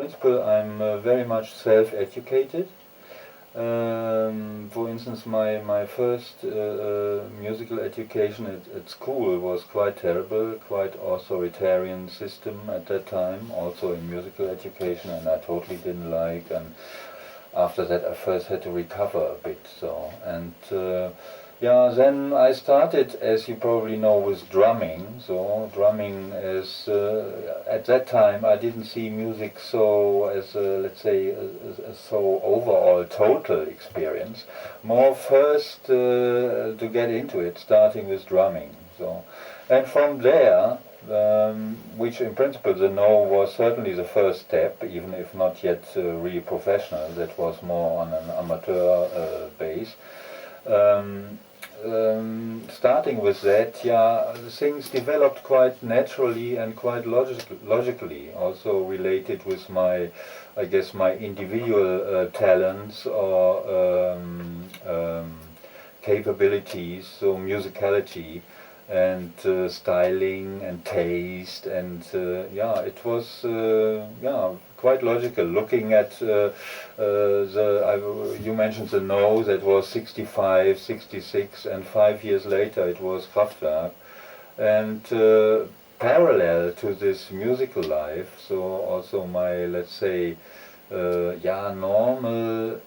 principle, I'm very much self-educated. For instance, my first musical education at school was quite terrible, quite authoritarian system at that time, also in musical education, and I totally didn't like. And after that, I first had to recover a bit. So yeah, then I started, as you probably know, with drumming. So drumming is, at that time I didn't see music so as a, let's say, a so overall total experience. More first to get into it, starting with drumming. So, and from there, which in principle the NEU was certainly the first step, even if not yet really professional. That was more on an amateur base. Starting with that, yeah, things developed quite naturally and quite logically, also related with my, I guess, my individual talents or capabilities, so musicality and styling and taste, and yeah, it was yeah, quite logical. Looking at you mentioned the NEU, that was 65, 66, and 5 years later it was Kraftwerk, and parallel to this musical life, so also my, let's say, yeah, normal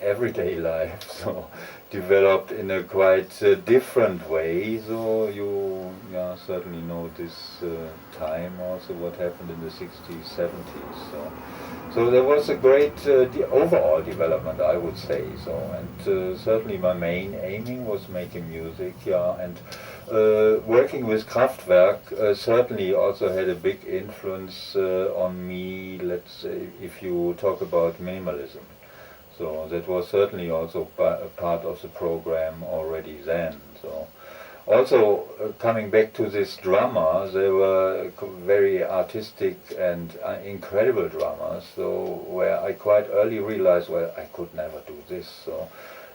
everyday life, so developed in a quite different way. So you, yeah, certainly know this time also, what happened in the 60s, 70s. So there was a great overall development, I would say. So, and certainly my main aiming was making music, yeah, and working with Kraftwerk certainly also had a big influence on me. Let's say, if you talk about minimalism. So that was certainly also part of the program already then. So also coming back to this drummer, they were very artistic and incredible drummers. So where I quite early realized, well, I could never do this. So,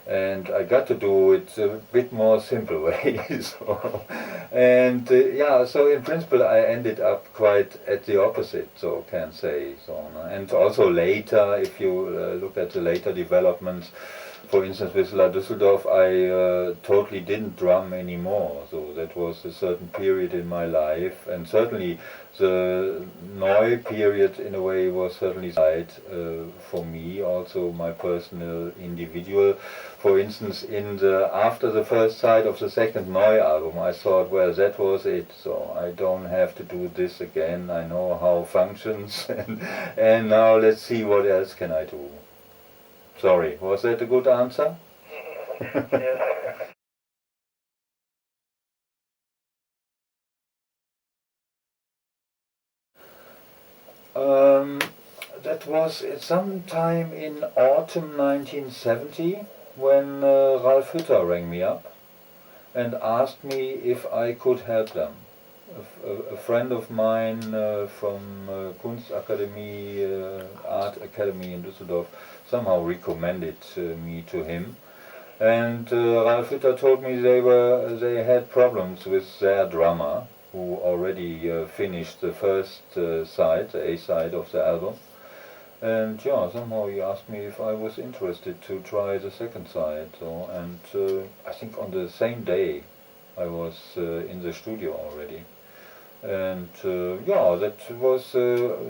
and I got to do it a bit more simple way. So, and yeah, so in principle I ended up quite at the opposite, so can say so. And also later, if you look at the later developments, for instance with La Düsseldorf, I totally didn't drum anymore. So that was a certain period in my life, and certainly the NEU period in a way was certainly side for me, also my personal individual. For instance, in the after the first side of the second NEU album, I thought, well, that was it. So I don't have to do this again. I know how it functions, and now let's see what else can I do. Sorry, was that a good answer? Yes. That was sometime in autumn 1970 when Ralf Hütter rang me up and asked me if I could help them. A friend of mine from Kunstakademie, Art Academy in Düsseldorf, somehow recommended me to him. And Ralf Hütter told me they had problems with their drummer, who already finished the first side, the A side of the album. And yeah, somehow he asked me if I was interested to try the second side. So, and I think on the same day I was in the studio already. And yeah, that was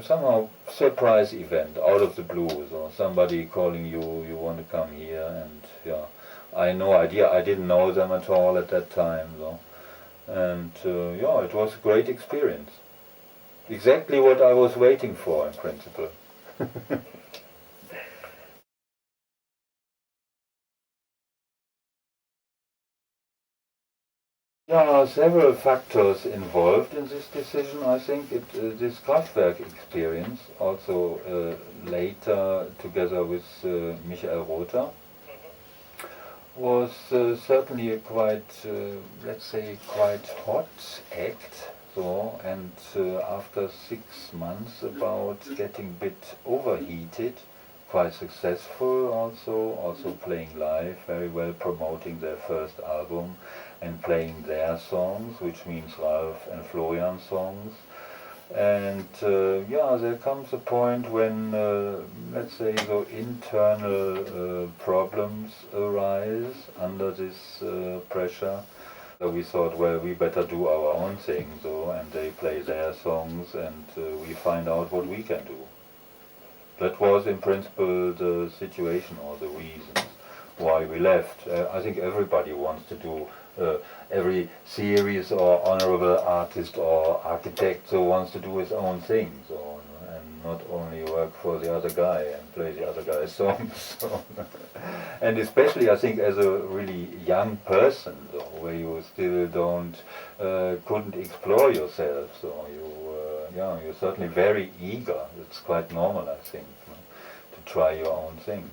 somehow surprise event out of the blue. So somebody calling you want to come here, and yeah, I had no idea. I didn't know them at all at that time. So, and yeah, it was a great experience. Exactly what I was waiting for, in principle. There are several factors involved in this decision. I think this Kraftwerk experience, also later together with Michael Rother, was certainly a quite, let's say, quite hot act. So, and after 6 months about getting a bit overheated, quite successful also playing live, very well promoting their first album and playing their songs, which means Ralph and Florian songs. And there comes a point when, let's say, the internal problems arise under this pressure. So we thought, well, we better do our own thing, and they play their songs, and we find out what we can do. That was, in principle, the situation or the reasons why we left. I think everybody wants to do, every serious or honorable artist or architect wants to do his own thing, and not only work for the other guy and play the other guy's songs. And especially, I think, as a really young person, where you still couldn't explore yourself, so you're certainly very eager. It's quite normal, I think, to try your own thing.